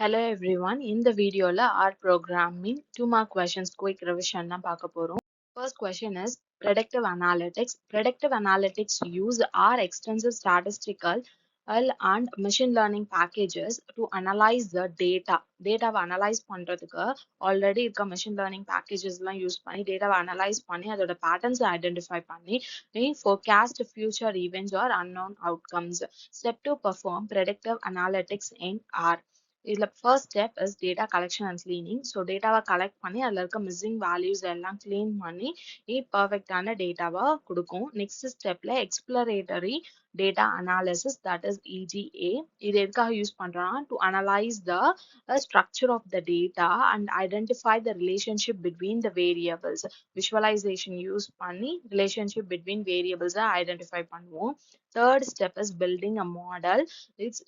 Hello everyone. இந்த வீடியோல R programming 2 mark questions quick revision தான் பார்க்க போறோம். First question is predictive analytics. Predictive analytics use R extensive statistical and machine learning packages to analyze the data. டேட்டாவை analyse பண்றதுக்கு already இருக்க machine learning packages எல்லாம் use பண்ணி டேட்டாவை analyse பண்ணி அதோட பேட்டர்ன்ஸ் ஐடென்டிஃபை பண்ணி forecast future events or unknown outcomes. Step 2 perform predictive analytics in R. இதுல first step is data collection and cleaning. So டேட்டாவை கலெக்ட் பண்ணி அதுல இருக்க மிஸ்ஸிங் வேல்யூஸ் எல்லாம் கிளீன் பண்ணி பர்ஃபெக்டான டேட்டாவா கொடுக்கும். நெக்ஸ்ட் ஸ்டெப்ல எக்ஸ்ப்ளரேட்டரி data analysis, that is EDA. இது எதுக்காக யூஸ் பண்றோம்னா to analyze the structure of the data and identify the relationship between the variables. Visualization use பண்ணி relationship between variables ஐடென்டிஃபை பண்ணுவோம். Third step is building a model. It's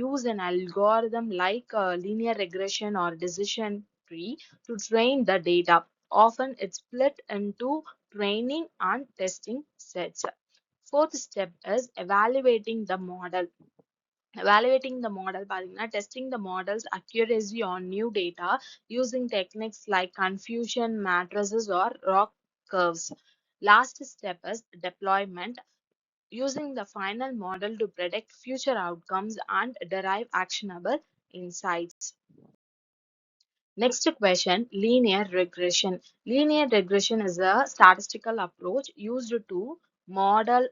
use an algorithm like linear regression or decision tree to train the data. Often it's split into training and testing sets. Fourth step is evaluating the model. Evaluating the model பாத்தீங்கன்னா testing the model's accuracy on new data using techniques like confusion matrices or ROC curves. Last step is deployment, using the final model to predict future outcomes and derive actionable insights. Next question, linear regression. Linear regression is a statistical approach used to model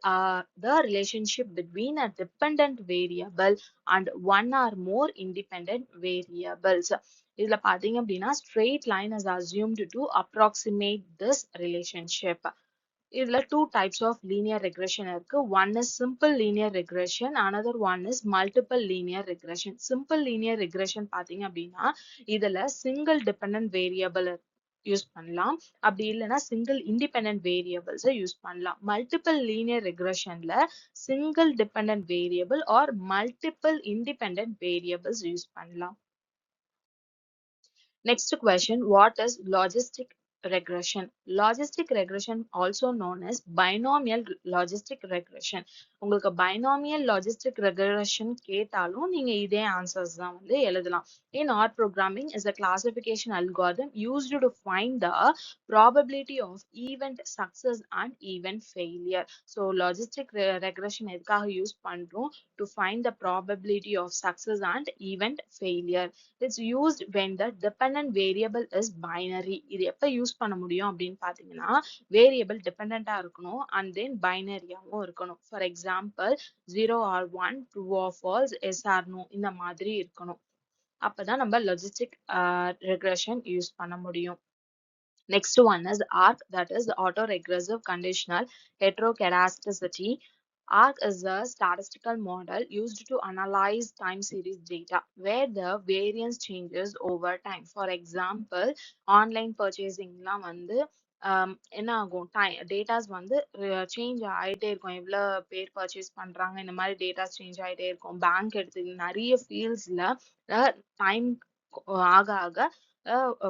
the relationship between a dependent variable and one or more independent variables. இதுல பாத்தீங்க அப்படின்னா straight line is assumed to approximate this relationship. இதுல two types of linear regression இருக்கு. One is simple linear regression, another one is multiple linear regression. Simple linear regression பாத்தீங்க அப்படின்னா இதுல single dependent variable use பண்ணலாம், அப்படி இல்லைன்னா single independent variables use பண்ணலாம். Multiple linear regressionல single dependent variable or multiple independent variables use பண்ணலாம். Next question, what is logistic regression? Logistic regression, also known as binomial logistic regression. உங்களுக்கு binomial logistic regression கேட்டாலும் நீங்க இதே answers தான் வந்து எழுதலாம். In R programming is a classification algorithm used to find the probability of event success and event failure. So logistic regression எதுக்காக use பண்றோம்? To find the probability of success and event failure. It's used when the dependent variable is binary. இது எப்ப use பண்ண முடியும் அப்படின்னு பாத்தீங்கன்னா variable டிபெண்டா இருக்கணும் and then பைனரியாவும் இருக்கணும். For example 0 or 1, true or false, yes or no, இந்த மாதிரி இருக்கணும். அப்பதான் நம்ம logistic regression யூஸ் பண்ண முடியும். Next one is ARC, that is autoregressive conditional heteroscedasticity. ARC is a statistical model used to analyze time series data where the variance changes over time. For example, online purchasing லாம் வந்து என்ன ஆகும், datas வந்து change ஆயிட்டே இருக்கும். எவ்வளவு பேர் purchase பண்றாங்க, இந்த மாதிரி டேட்டாஸ் சேஞ்ச் ஆயிட்டே இருக்கும். பேங்க் எடுத்து நிறைய ஃபீல்ட்ஸ்ல டைம் ஆக ஆக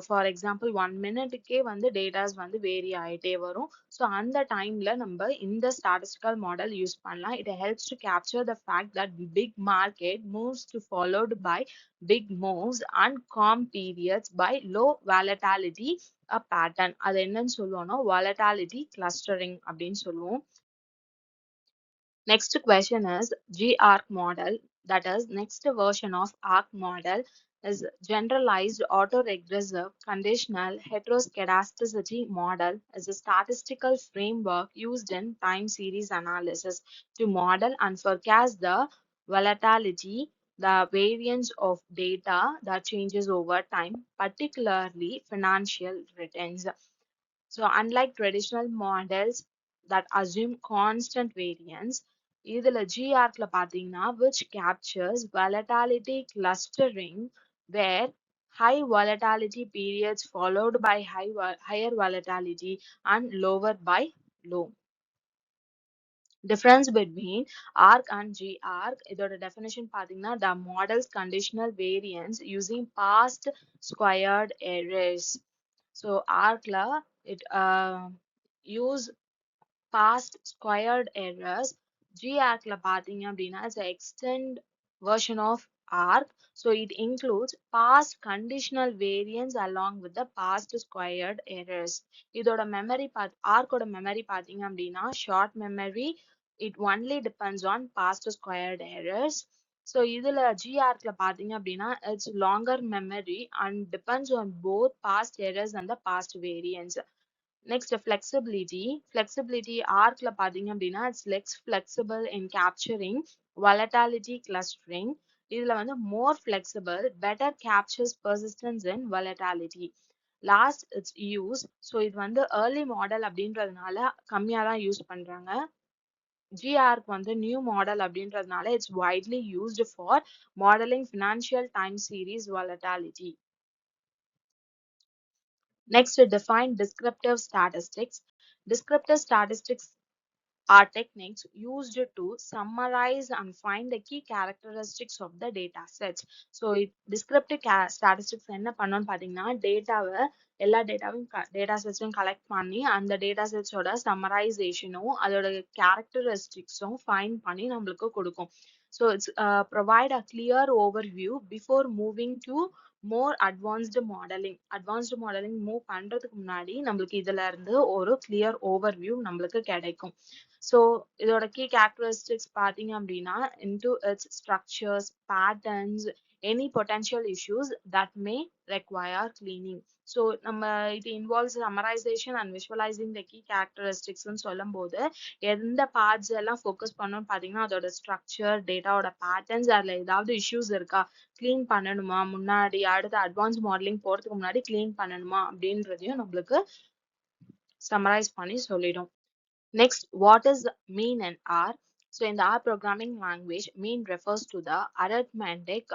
ஃபார் எக்ஸாம்பிள் 1 மினிட்டுக்கே வந்து டேட்டாஸ் வந்து வேரி ஆயிட்டே வரும். ஸோ அந்த டைம்ல நம்ம இந்த ஸ்டாட்டிஸ்டிக்கல் மாடல் யூஸ் பண்ணலாம். It helps to capture the fact that big market moves to followed by big moves and calm periods by low volatility a pattern. அது என்னன்னு சொல்லுவோம்னா வாலட்டாலிட்டி கிளஸ்டரிங் அப்படின்னு சொல்லுவோம். Next question is GARC model, that is next version of ARC model is generalized autoregressive conditional heteroscedasticity model, is a statistical framework used in time series analysis to model and forecast the volatility, the variance of data that changes over time, particularly financial returns. So unlike traditional models that assume constant variance, இதுல GARC ல பாத்தீங்கன்னா which captures volatility clustering where high volatility periods followed by higher volatility and lower by low. Difference between ARC and GARC, இதோட definition பாத்தீங்கன்னா the model's conditional variance using past squared errors. So ARC ல it use past squared errors. GARC ல பாத்தீங்க அப்படின்னா it's an extend version of arc. So it includes past conditional variance along with the past squared errors. இதோட memory ஆர்க்கோட memory பாத்தீங்க அப்படின்னா short memory, it only depends on past squared errors. So இதுல ஜிஆர்க்ல பாத்தீங்க அப்படின்னா it's longer memory and depends on both past errors and the past variance. Next flexibility. Flexibility ஆர்க்ல பாத்தீங்க அப்படின்னா it's less flexible in capturing volatility clustering. இதுல வந்து more flexible, better captures persistence in volatility. Last it's use. So இது வந்து early model அப்படின்றதுனால கம்மியா தான் யூஸ் பண்றாங்க. ஜிஆர்க் வந்து நியூ மாடல் அப்படின்றதுனால it's widely used for modeling financial time series volatility. Next, define descriptive statistics. Descriptive statistics are techniques used to summarize and find the key characteristics of the data sets. So, descriptive statistics என்ன பண்ணோம்னு பார்த்தீங்கன்னா டேட்டாவை எல்லா data செட்ஸும் collect பண்ணி அந்த data செட்ஸோட சம்மரைசேஷனும் அதோட கேரக்டரிஸ்டிக்ஸும் find பண்ணி நம்மளுக்கு கொடுக்கும். So it's provide a clear overview before moving to more advanced modelling move பண்றதுக்கு முன்னாடி நம்மளுக்கு இதுல இருந்து ஒரு கிளியர் ஓவர்வியூ நம்மளுக்கு கிடைக்கும். ஸோ இதோட கீ கேரக்டரிஸ்டிக்ஸ் பார்த்தீங்க அப்படின்னா into its structures, patterns, any potential issues that may require cleaning. So நம்ம இது involves summarization and visualizing the key கேரக்டரிஸ்டிக்ஸ்ன்னு சொல்லும் போது எந்த பார்ட்ஸ் எல்லாம் ஃபோக்கஸ் பண்ணணும்னு பார்த்தீங்கன்னா அதோட ஸ்ட்ரக்சர், டேட்டாவோட பேட்டர்ன்ஸ், அதில் ஏதாவது இஷ்யூஸ் இருக்கா, கிளீன் பண்ணணுமா, முன்னாடி அடுத்த அட்வான்ஸ் மாடலிங் போறதுக்கு முன்னாடி கிளீன் பண்ணணுமா அப்படின்றதையும் நம்மளுக்கு சம்மரைஸ் பண்ணி சொல்லிடும். Next, what is mean in R? So in the R programming language, mean refers to the arithmetic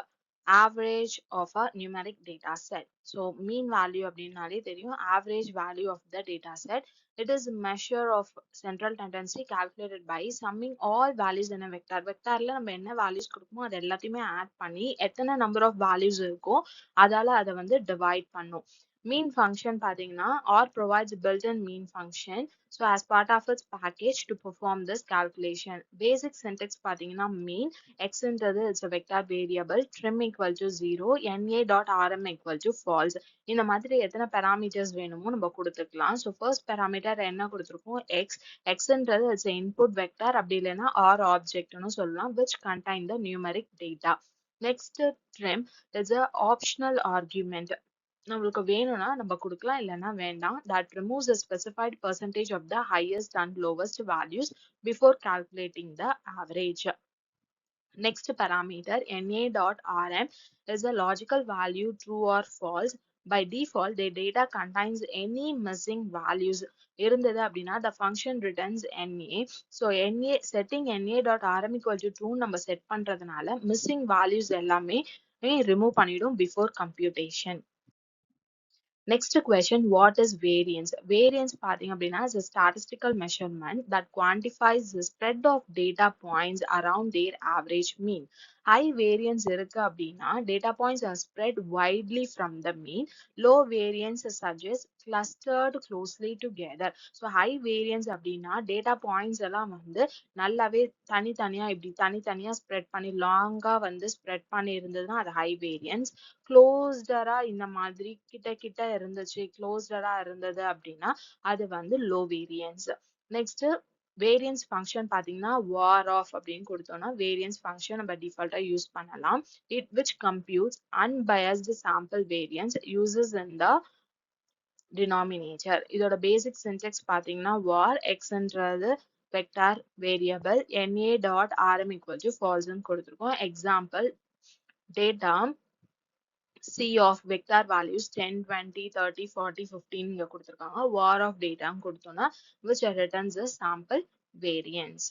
average of a numeric data set. So mean value அப்படின்னாலே தெரியும், average value of the data set. It is a measure of central tendency calculated by summing all values in a vector. வெக்டார்ல நம்ம என்ன values கொடுக்குமோ அது எல்லாத்தையுமே add பண்ணி எத்தனை number of values இருக்கோ அதால அதை வந்து டிவைட் பண்ணும். Mean function பாத்தீங்கன்னா R provides built-in mean function. So as part of its package to perform this calculation. Basic syntax பாத்தீங்கன்னா mean, x ன்றது is a vector variable, trim equal to 0, na.rm equal to false. இந்த மாதிரி எத்தனை parameters வேணுமோ நம்ம கொடுத்துக்கலாம். So first parameter என்ன கொடுத்துருக்கோம், x ன்றது is a input vector, அப்படி இல்லைன்னா R object னு சொல்லலாம், which contain the numeric data. Next, trim is a optional argument. நம்மளுக்கு வேணும்னா நம்ம கொடுக்கலாம், இல்லைன்னா வேண்டாம். That removes a specified percentage of the highest and lowest values before calculating the average. Next parameter, na.rm, is a logical value true or false. By default, the data contains any missing values. இருந்தது அப்படின்னா the function returns na. So na setting na.rm equal to true நம்ம set பண்றதுனால missing values எல்லாமே remove பண்ணிடும் before computation. Next question, what is variance? Variance பாத்தீங்க அப்படின்னா is a statistical measurement that quantifies the spread of data points around their average mean. High variance இருக்கு அப்படின்னா data points are spread widely from the mean. Low variance suggests clustered closely together. So high variance அப்படின்னா data points எல்லாம் வந்து நல்லாவே தனித்தனியா இப்படி தனித்தனியா spread பண்ணி லாங்கா வந்து spread பண்ணி இருந்ததுன்னா அது high variance. க்ளோஸ்டரா இந்த மாதிரி கிட்ட கிட்ட இருந்துச்சு, க்ளோஸ்டரா இருந்தது அப்படின்னா அது வந்து low variance. Next variance function பாத்தீங்கன்னா வார் ஆஃப் அப்படின்னு கொடுத்தோம்னா வேரியன்ஸ் ஃபங்க்ஷன் நம்ம டிஃபால்ட்டா யூஸ் பண்ணலாம். It which computes unbiased sample variance uses in the denominator. இதோட பேசிக் சின்டெக்ஸ் பாத்தீங்கன்னா வார் எக்ஸ்ன்றது vector variable, na.rm equal to false ன்னு கொடுத்துருக்கோம். Example data C of vector values 10, 20, 30, 40, 15 இங்க கொடுத்திருக்காங்க. Var of data கொடுத்தோம்னா which returns the sample variance.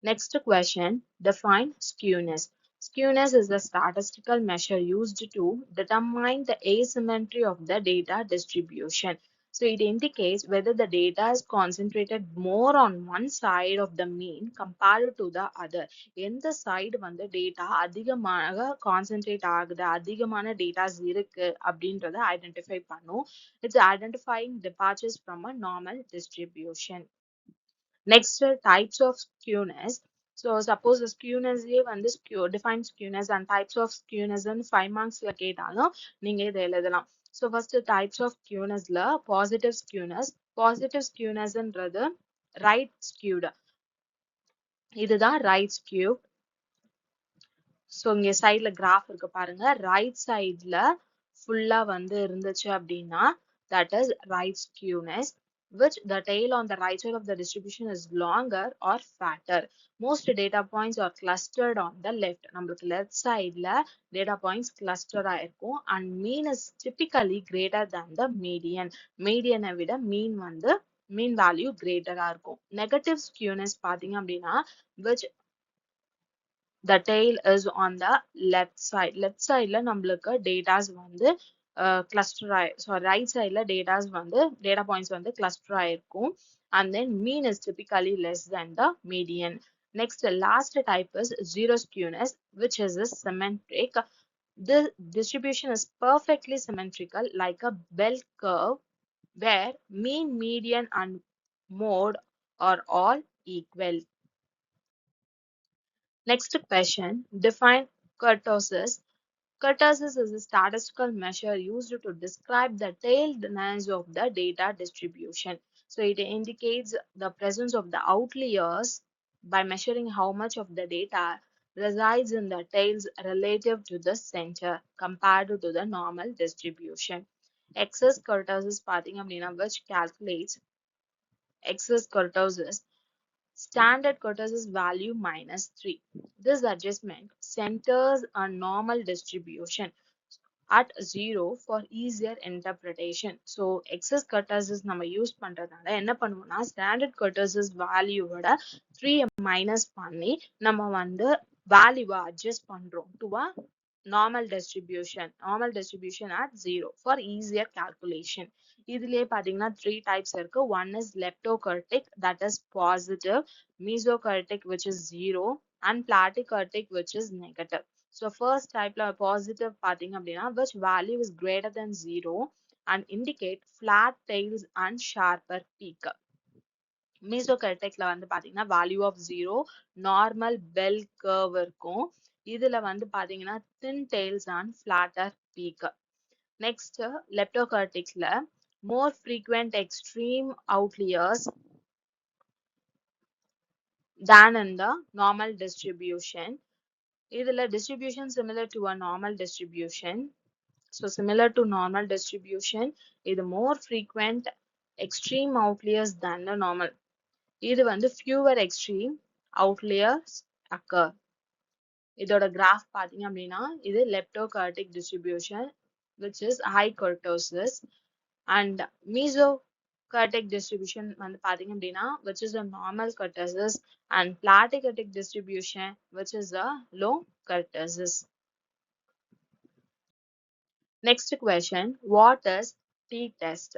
Next question, define skewness. Skewness is the statistical measure used to determine the asymmetry of the data distribution. So it indicates whether the data is concentrated more on one side of the mean compared to the other. எந்த side வந்து data அதிகமாக concentrate ஆகுது, அதிகமான datas இருக்கு அப்படின்றத identify பண்ணும். It's identifying departures from a normal distribution. Next, types of skewness. So suppose the skewness வந்து define skewness and types of skewness ன்னு 5 marksல கேட்டாலும் நீங்க இதை எழுதலாம். So first types of skewnessல positive skewnessன்றது right skewed. இதுதான் right skewed. ஸோ இங்க சைட்ல graph இருக்கு பாருங்க. ரைட் சைட்ல ஃபுல்லா வந்து இருந்துச்சு அப்படின்னா that is right skewness, which the tail on the right side of the distribution is longer or fatter. Most data points are clustered on the left. நம்மளுக்கு left sideல data points clustered ஆயிருக்கும் and mean is typically greater than the median. median விட mean value greater ஆ இருக்கும். negative skewness பாத்தீங்க அப்படின்னா which the tail is on the left side. left sideல நம்மளுக்கு datas வந்து cluster right sideல data points வந்து cluster ஆயிருக்கும் and then mean is typically less than the median. Next, the last type is zero skewness, which is a symmetric. The distribution is perfectly symmetrical like a bell curve where mean, median and mode are all equal. Next question, define kurtosis. Kurtosis is a statistical measure used to describe the tailedness of the data distribution. So it indicates the presence of the outliers by measuring how much of the data resides in the tails relative to the center compared to the normal distribution. Excess kurtosis பாத்தீங்க அப்படின்னா which calculates excess kurtosis standard kurtosis value minus 3. This adjustment centers a normal distribution at 0 for easier interpretation. So excess kurtosis நம்ம use பண்றதுனால என்ன பண்ணுவோம்னா standard kurtosis value விட 3 minus பண்ணி நம்ம வந்து value adjust பண்றோம் to a normal distribution at 0 for easier calculation. இதுலயே பாத்தீங்கன்னா 3 types இருக்கு. One is leptokurtic, that is positive, mesokurtic, which is 0, and platykurtic, which is negative. So first typeல positive பாத்தீங்க அப்படின்னா which value is greater than 0 and indicate flat tails and sharper peak. mesokurticல வந்து பாத்தீங்கன்னா value of 0, normal bell curve இருக்கும். இதுல வந்து பாத்தீங்கன்னா thin tails and flatter peak. Next, leptokurticல more frequent extreme outliers than in the normal distribution. இதுல distribution similar to a normal distribution. So similar to normal distribution, இது more frequent extreme outliers than the normal. இது வந்து fewer extreme outliers occur. இதோட graph பாத்தீங்க அப்படின்னா இது leptokurtic distribution which is high kurtosis and mesokurtic distribution வந்து பாத்தீங்க அப்படின்னா which is a normal kurtosis and platykurtic distribution which is a low kurtosis. Next question, what is t-test?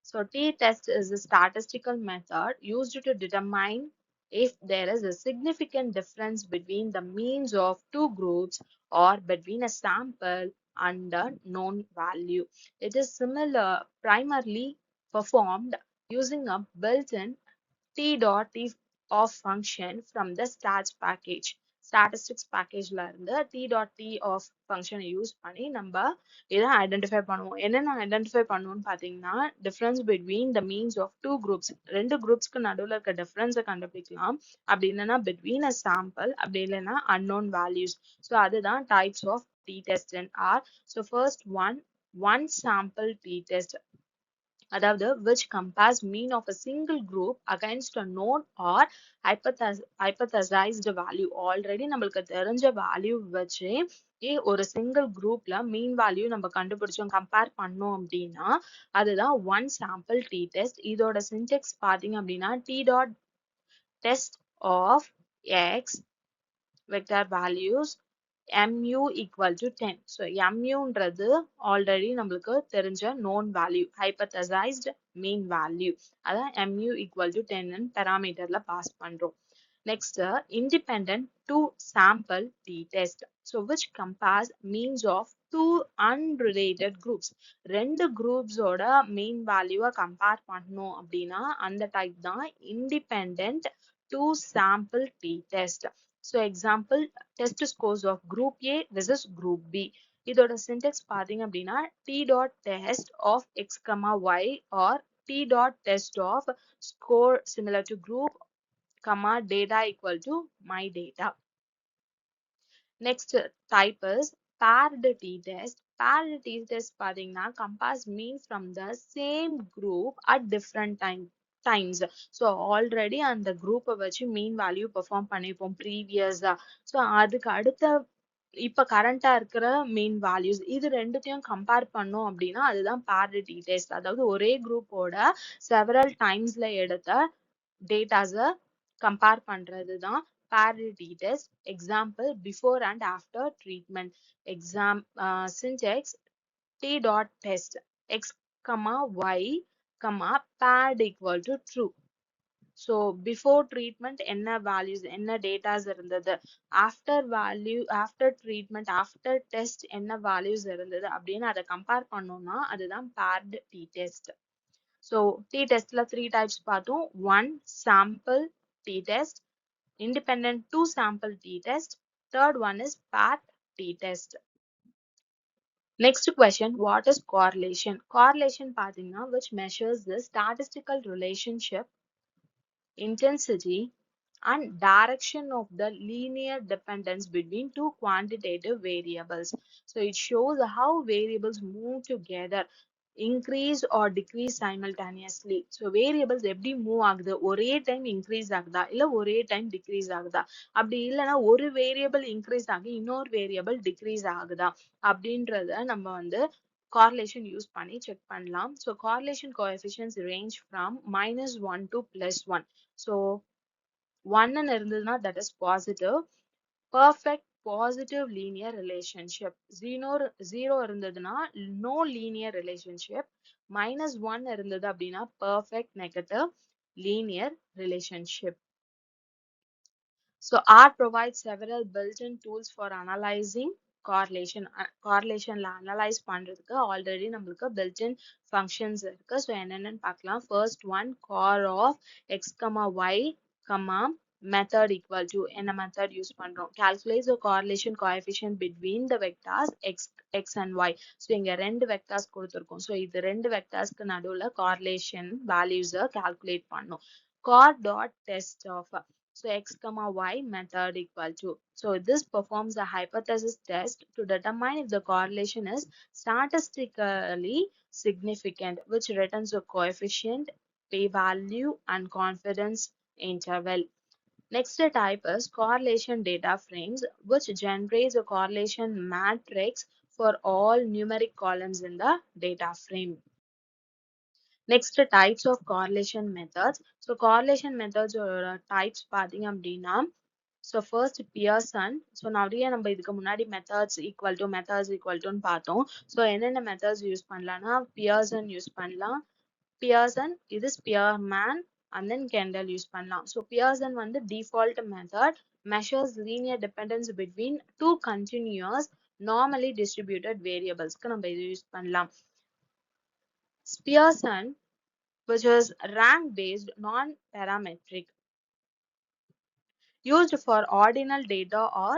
So t-test is a statistical method used to determine if there is a significant difference between the means of two groups or between a sample and a known value. It is primarily performed using a built-in t dot t of function from the statistics packageல இருந்து t dot t of function use பண்ணி நம்ம இதை identify பண்ணுவோம். என்னென்ன identify பண்ணுவோம்னு பாத்தீங்கன்னா difference between the means of two groups, ரெண்டு குரூப்ஸ்க்கு நடுவில் இருக்க டிஃபரன்ஸை கண்டுபிடிக்கலாம். அப்படி இல்லைன்னா பிட்வீன் அ சாம்பிள், அப்படி இல்லைன்னா அன்னோன் வேல்யூஸ். ஸோ அதுதான் types of t test and r. So first one sample t test, அதாவது which compares mean of a single group against a known or hypothesized value. Already நம்மளுக்கு தெரிஞ்ச value வச்சு ஒரு single குரூப்ல mean value நம்ம கண்டுபிடிச்சோம், compare பண்ணோம் அப்படின்னா அதுதான் ஒன் சாம்பிள் டி டெஸ்ட். இதோட சின்டெக்ஸ் பாத்தீங்க அப்படின்னா t dot test of x vector values mu equal to 10. So muன்றது ஆல்ரெடி நம்மளுக்கு தெரிஞ்ச known value, hypothesized mean value. அதான் mu equal to 10 ன்னு parameterல பாஸ் பண்றோம். Next, independent two sample t-test. So which compares means of two unrelated groups. ரெண்டு groups ஓட mean value compare பண்ணோம் அப்படின்னா அந்த டைப் தான் independent two sample t-test. So example, test scores of group A versus group B. இதோட syntax பாத்தீங்க அப்படின்னா t dot test of x comma y or t dot test of score similar to group comma data equal to my data. Next type is paired t-test. Paired t-test பாத்தீங்கன்னா compares mean from the same group at different times. So already அந்த group வச்சு mean value perform பண்ணிருப்போம் previous so அதுக்கு அடுத்த இப்ப கரண்டா இருக்கிற மீன் values இது ரெண்டுத்தையும் கம்பேர் பண்ணோம் அப்படின்னா அதுதான் parity test. அதாவது ஒரே குரூப்போட செவரல் டைம்ஸ்ல எடுத்த டேட்டாஸ கம்பேர் பண்றதுதான் parity test. Example, before and after treatment. Syntax t dot test x comma y comma paired equal to true. So before treatment என்ன values என்ன datas இருந்தது, after treatment after test என்ன values இருந்தது அப்படின்னு அதை கம்பேர் பண்ணோம்னா அதுதான் paired t-test. So t-testல 3 types பார்த்தோம். One, sample t-test, independent 2 sample t-test, third one is paired t-test. Next question, what is correlation? Correlation பாத்தீங்கன்னா which measures the statistical relationship, intensity and direction of the linear dependence between two quantitative variables. So it shows how variables move together, increase or decrease simultaneously. So variables எப்படி move ஆகுது, ஒரே time increase ஆகுதா இல்ல ஒரே time degrees ஆகுதா, அப்படி இல்லைன்னா ஒரு வேரியபிள் இன்க்ரீஸ் ஆகி இன்னொரு வேரியபிள் டிக்ரீஸ் ஆகுதா அப்படின்றத நம்ம வந்து correlation யூஸ் பண்ணி செக் பண்ணலாம். So correlation coefficients range from -1 to +1. So 1 ன்னு இருந்ததுன்னா that is positive. Perfect positive linear relationship. 0 இருந்ததுன்னா no linear relationship. -1 இருந்தது அப்படின்னா perfect negative linear relationship. So R provides several built-in tools for analyzing correlation. Correlationல analyze பண்றதுக்கு already நம்மளுக்கு built-in functions இருக்கு. So என்னென்னு பார்க்கலாம். First one, cor of x comma y comma method equal to என்ன method use பண்றோம், calculate the correlation coefficient between the vectors x and y. So இங்க ரெண்டு vectors கொடுத்திருக்கோம். So இது ரெண்டு vectorsக்கு நடுவுல correlation values calculate பண்ணும். Cor dot test of, so x comma y method equal to. So this performs a hypothesis test to determine if the correlation is statistically significant, which returns a coefficient, p-value and confidence interval. Next type is correlation data frames, which generates a correlation matrix for all numeric columns in the data frame. Next types of correlation methods. So correlation methods types பாத்தீங்க அப்படின்னா, so first Pearson. So நிறைய நம்ம இதுக்கு முன்னாடி methods equal to ன்னு பார்த்தோம். So என்னென்ன methods use பண்ணலாம்னா Pearson யூஸ் பண்ணலாம். Pearson, இது Spearman and then Kendall use பண்ணலாம். So Pearson வந்து default method measures linear dependence between two continuous normally distributed variablesக்கு நம்ம இது யூஸ் பண்ணலாம். Pearson, which is rank based non-parametric, used for ordinal data or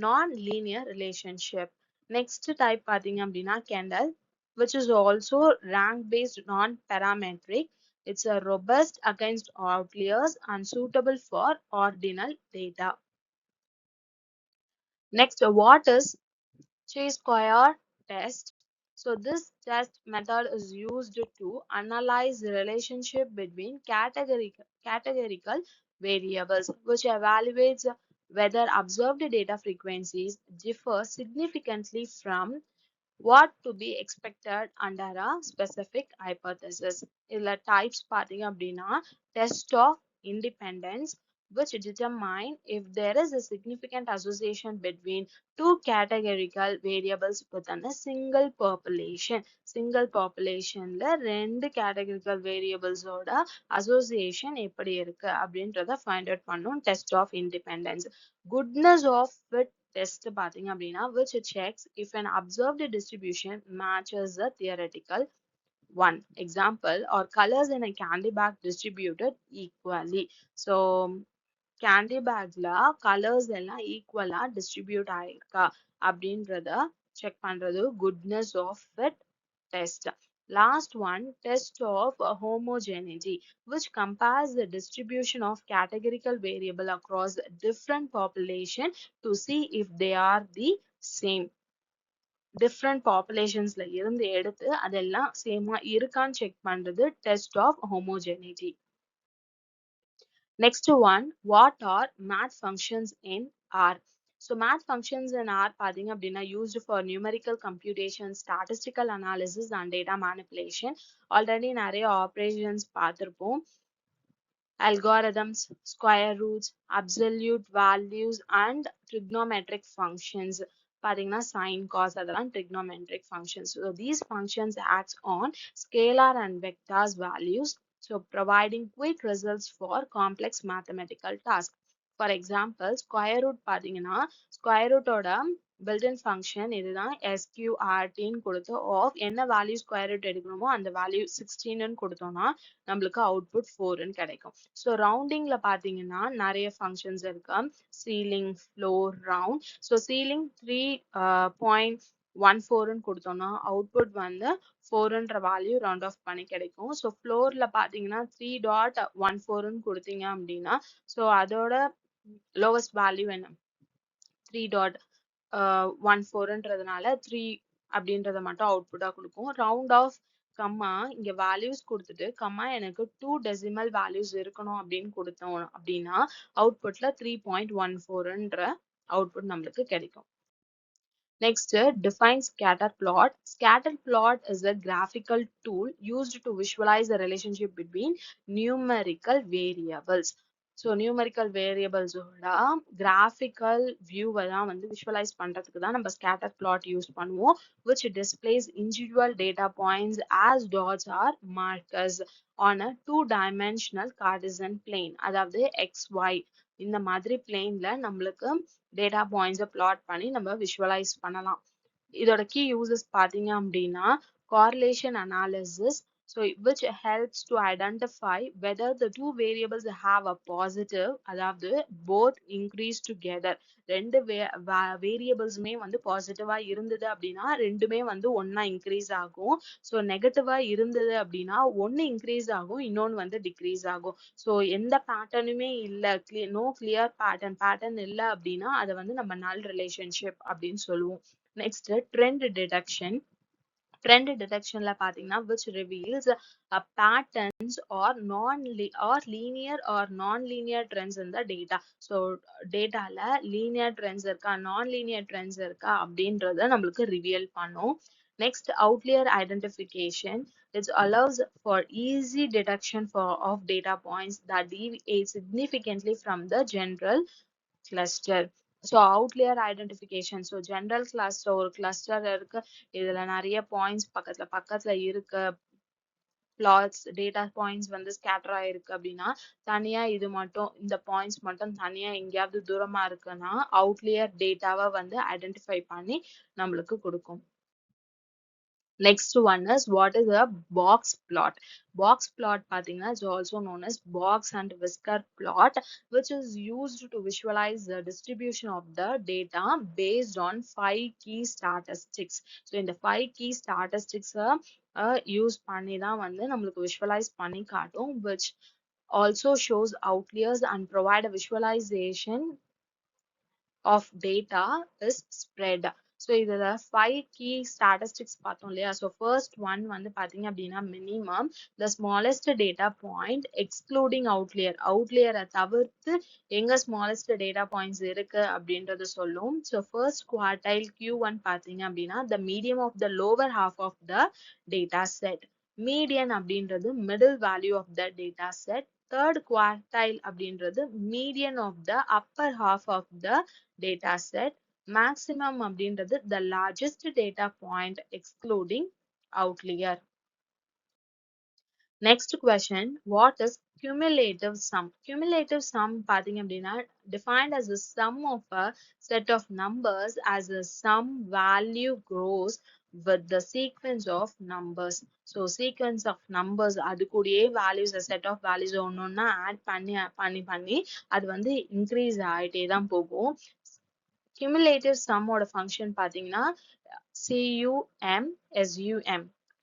non-linear relationship. Next type பாத்தீங்க அப்படின்னா Kendall, which is also rank based non-parametric. It's a robust against outliers and suitable for ordinal data. Next, what is chi-square test? So this test method is used to analyze the relationship between categorical variables, which evaluates whether observed data frequencies differ significantly from what to be expected under a specific hypothesis. இதுல types பாத்தீங்க அப்படின்னா test of independence, which determine if there is a significant association between two categorical variables within a single population. Single populationல ரெண்டு categorical variables ஓட association எப்படி இருக்கு அப்படின்றத find out பண்ணும் test of independence. Goodness of fit test பாத்தீங்க அப்படின்னா which checks if an observed distribution matches the theoretical one. Example, or colors in a candy bag distributed equally. So candy பேக்ல colours எல்லாம் ஈக்குவலா distribute ஆயிருக்கா அப்படின்றத check பண்றது goodness of fit test. Last one, test of homogeneity, which compares the distribution of categorical variable across different population to see if they are the same. Different populationsல இருந்து எடுத்து அதெல்லாம் சேமா இருக்கான்னு செக் பண்றது test of homogeneity. Next one, what are math functions in R? So math functions in R பாத்தீங்க அப்படின்னா used for numerical computation, statistical analysis and data manipulation. Already நிறைய operations பார்த்திருப்போம். Algorithms, square roots, absolute values and trigonometric functions. பாத்தீங்கன்னா sin, cos அதெல்லாம் trigonometric functions. So these functions act on scalar and vectors values, so providing quick results for complex mathematical tasks. For example, square root பாத்தீங்கன்னா square root ஓட built-in function இதுதான் sqrt ன்னு கொடுத்து of என்ன value square root எடுக்கணுமோ அந்த value 16 ன்னு கொடுத்தோம்னா நம்மளுக்கு output 4 ன்னு கிடைக்கும். ஸோ ரவுண்டிங்ல பாத்தீங்கன்னா நிறைய ஃபங்க்ஷன்ஸ் இருக்கு. Ceiling, floor, round. So ceiling 3.14ன்னு கொடுத்தோம்னா அவுட்புட் வந்து 4ன்ற வேல்யூ ரவுண்ட் ஆஃப் பண்ணி கிடைக்கும். ஸோ ஃப்ளோர்ல பாத்தீங்கன்னா 3.14ன்னு கொடுத்தீங்க அப்படின்னா ஸோ அதோட லோவஸ்ட் வேல்யூ என்ன 3.14ன்றதுனால 3 அப்படின்றத மட்டும் அவுட்புட்டா கொடுக்கும். ரவுண்ட் ஆஃப் கம்மா இங்க வேல்யூஸ் கொடுத்துட்டு கம்மா எனக்கு 2 டெசிமல் வேல்யூஸ் இருக்கணும் அப்படின்னு கொடுத்தோம் அப்படின்னா அவுட்புட்ல 3.14ன்ற அவுட்புட் நம்மளுக்கு கிடைக்கும். Next, define scatter plot. Scatter plot is a graphical tool used to visualize the relationship between numerical variables. So numerical variables ஓட graphical view தான் வந்து visualize பண்றதுக்கு தான் நம்ம scatter plot யூஸ் பண்ணுவோம், which displays individual data points as dots or markers on a two-dimensional Cartesian plane. அதாவது XY இந்த மாதிரி பிளேன்ல நம்மளுக்கு டேட்டா பாயிண்ட்ஸை பிளாட் பண்ணி நம்ம விஷுவலைஸ் பண்ணலாம். இதோட கீ யூசஸ் பாத்தீங்க அப்படின்னா correlation analysis, so which helps to identify whether the two variables have a positive, அதாவது both increase together. ரெண்டு வேரியபிள்ஸுமே வந்து பாசிட்டிவா இருந்தது அப்படின்னா ரெண்டுமே வந்து ஒன்னா இன்க்ரீஸ் ஆகும். ஸோ நெகட்டிவா இருந்தது அப்படின்னா ஒன்னு இன்க்ரீஸ் ஆகும், இன்னொன்னு வந்து டிக்ரீஸ் ஆகும். ஸோ எந்த பேட்டர்னுமே இல்லை, நோ கிளியர் பேட்டர்ன் இல்லை அப்படின்னா அதை வந்து நம்ம நல் ரிலேஷன்ஷிப் அப்படின்னு சொல்லுவோம். Next trend detection. Trend detection la pathina which reveals patterns or linear or non-linear trends in the data. So data la linear trends irka non-linear trends irka அப்படின்றத நம்மளுக்கு reveal பண்ணும். Next, outlier identification, which allows for easy detection of data points that deviate significantly from the general cluster. So outlier identification, so general cluster ஒரு cluster இருக்கு, இதுல நிறைய points பக்கத்துல இருக்கு, plots data points வந்து ஸ்கேட்டர் ஆயிருக்கு அப்படின்னா தனியா இது மட்டும் இந்த பாயிண்ட்ஸ் மட்டும் தனியா எங்கேயாவது தூரமா இருக்குன்னா அவுட்லியர் டேட்டாவை வந்து ஐடென்டிஃபை பண்ணி நம்மளுக்கு கொடுக்கும். Next one is what is a box plot. Box plot pathina is also known as box and whisker plot, which is used to visualize the distribution of the data based on 5 key statistics. So in the 5 key statistics use பண்ணி தான் வந்து நம்மளுக்கு visualize பண்ணி காட்டும், which also shows outliers and provide a visualization of data is spread. So இதுல 5 key statistics பார்த்தோம் இல்லையா. So first one வந்து பாத்தீங்க அப்படின்னா minimum, the smallest data point excluding outlier. outlier தவிர்த்து எங்க smallest data points இருக்கு அப்படின்றது சொல்லும். So first quartile Q1 பாத்தீங்க அப்படின்னா the median of the lower half of the data set. Median அப்படின்றது middle value of the data set. Third quartile அப்படின்றது median of the upper half of the data set. Maximum அப்படின்றது the largest data point excluding outlier. Next question, what is cumulative sum? Cumulative sum பாத்தீங்க அப்படின்னா defined as the sum of a set of numbers as the sum value grows with the sequence of numbers. So sequence of numbers அது கூடயே values a set of values ஒன்னொன்னா add பண்ணி அது வந்து increase ஆயிட்டே தான் போகும். cumulative sum ஓட function பாத்தீங்கன்னா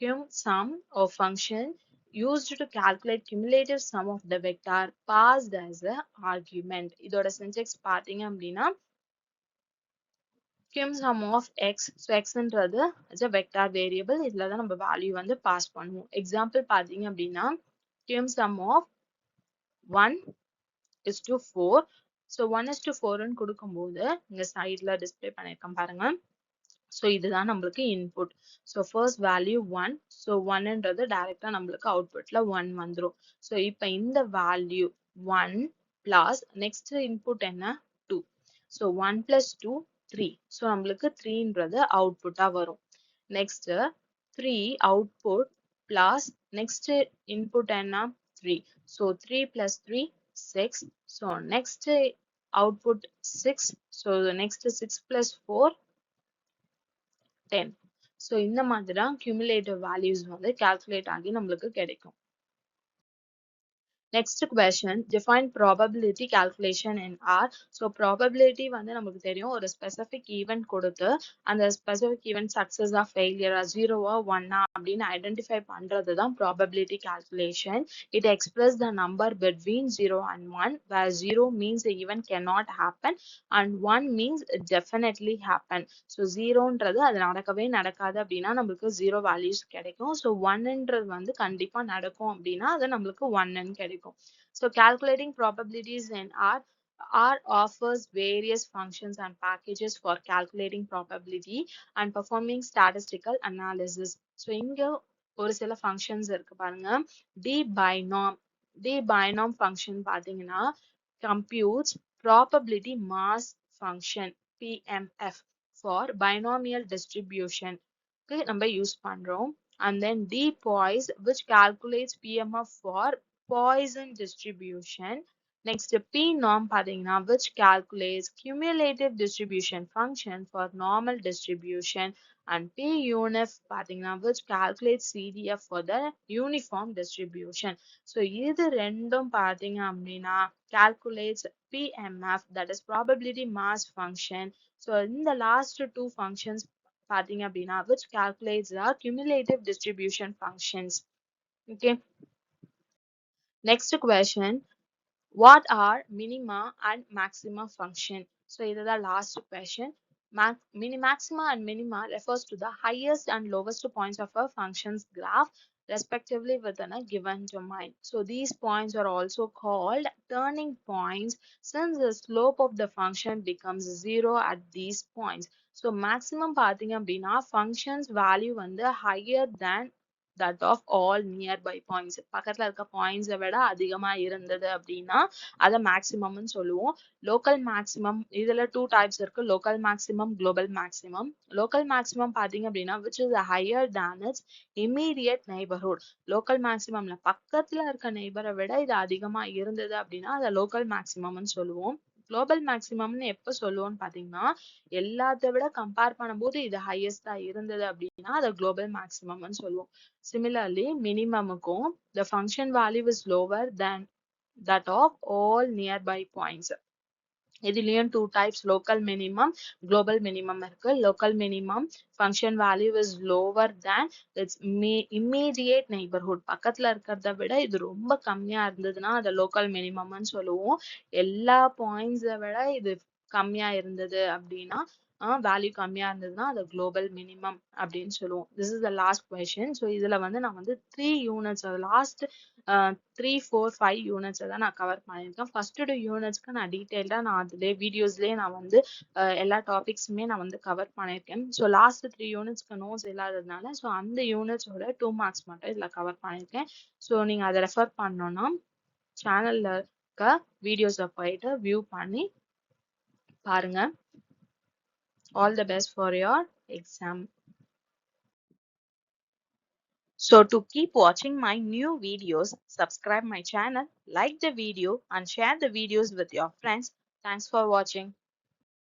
cum sum of function used to calculate cumulative sum of the vector passed as a argument. இதோட syntax பாத்தீங்க அப்படின்னா cum sum of x. So x ன்றது is a vector variable. இதுல தான் நம்ம value வந்து pass பண்ணுவோம். Example பாத்தீங்க அப்படின்னா cum sum of 1:4. So 1:4 ன்னு கொடுக்கும்போது இங்க sideல display பண்ணிருக்கேன் பாருங்க. So இதுதான் நம்மளுக்கு input. So first value 1. So 1ன்றது டைரக்டா நம்மளுக்கு அவுட்புட்ல 1 வந்துரும். So இப்ப இந்த value 1 plus next input என்ன 2. So 1 plus 2 3. So நம்மளுக்கு 3ன்றது அவுட்புட்டா வரும். Next 3 output plus next input என்ன 3. So 3 plus 3 6. So next output 6. So the next 6 plus 4 10. So இந்த மாதிரி தான் cumulative values வந்து calculate ஆகி நம்மளுக்கு கிடைக்கும். Next question, define probability calculation in R. So probability வந்து நமக்கு தெரியும் ஒரு specific event கொடுத்து அந்த specific event success or failure 0 or 1 அப்படின்னு identify பண்றது தான் probability calculation. It expresses the number between 0 and 1 where 0 means the event cannot happen and 1 means it definitely happen. So 0ன்றது அது நடக்கவே நடக்காது அப்படின்னா நம்மளுக்கு 0 values கிடைக்கும். So 1ன்றது வந்து கண்டிப்பா நடக்கும் அப்படின்னா அது நம்மளுக்கு 1ன்னு கிடைக்கும். So calculating probabilities in R offers various functions and packages for calculating probability and performing statistical analysis. So இங்க ஒரு சில functions இருக்கு பாருங்க. dbinom function பாத்தீங்கன்னா computes probability mass function PMF for binomial distribution க்கு நம்ம யூஸ் பண்றோம். And then dpoise which calculates PMF for Poisson distribution. Next pnorm பாத்தீங்கன்னா which calculates cumulative distribution function for normal distribution and punif பாத்தீங்கன்னா which calculates CDF for the uniform distribution. So இது ரெண்டும் பாத்தீங்க அப்படின்னா calculates PMF, that is probability mass function. So இந்த last two functions பாத்தீங்க அப்படின்னா which calculates the cumulative distribution functions. Okay. Next question, what are minima and maxima function? So this is the last question. Maxima and minima refers to the highest and lowest points of a function's graph respectively within a given domain. So these points are also called turning points since the slope of the function becomes 0 at these points. So maximum பாத்தீங்க அப்படின்னா function's value வந்து higher than that of all nearby points. பக்கத்துல இருக்க points விட அதிகமா இருந்தது அப்படின்னா அத maximum னு சொல்லுவோம். Local maximum இதுல two types இருக்கு, local maximum, global maximum. Local maximum பாத்தீங்க அப்படின்னா which is higher than its immediate neighborhood. Local maximumல பக்கத்துல இருக்க neighbor விட இது அதிகமா இருந்தது அப்படின்னா அத local maximum னு சொல்லுவோம். Global maximum னு எப்ப சொல்லுவோம்னு பாத்தீங்கன்னா எல்லாத்த விட கம்பேர் பண்ணும்போது இது highest இருந்தது அப்படின்னா அத global maximum னு சொல்லுவோம். Similarly, minimumக்கும் the function value is lower than that of all nearby points. இதுலயும் two types, local minimum, global minimum இருக்கு. Local minimum function value is lower than its immediate neighborhood. பக்கத்துல இருக்கிறத விட இது ரொம்ப கம்மியா இருந்ததுன்னா அத local minimum னு சொல்லுவோம். எல்லா points விட இது கம்மியா இருந்தது அப்படின்னா வேல்யூ கம்மியா இருந்ததுன்னா அது global minimum அப்படின்னு சொல்லுவோம். This is the last question. So இதுல வந்து நான் வந்து 3 units last 3, 4, 5 units தான் நான் கவர் பண்ணியிருக்கேன். ஃபர்ஸ்ட் 2 யூனிட்ஸ்க்கு நான் டீடைல்டா நான் அதுலயே வீடியோஸ்லயே நான் வந்து எல்லா டாபிக்ஸுமே நான் வந்து கவர் பண்ணியிருக்கேன். ஸோ லாஸ்ட் 3 யூனிட்ஸ்க்கு நோட்ஸ் இல்லாததுனால ஸோ அந்த யூனிட்ஸோட 2 மார்க்ஸ் மட்டும் இதுல கவர் பண்ணியிருக்கேன். ஸோ நீங்க அதை ரெஃபர் பண்ணணும்னா சேனல்ல இருக்க வீடியோஸை போயிட்டு வியூ பண்ணி பாருங்க. All the best for your exam. So to keep watching my new videos, subscribe my channel, like the video and share the videos with your friends. Thanks for watching.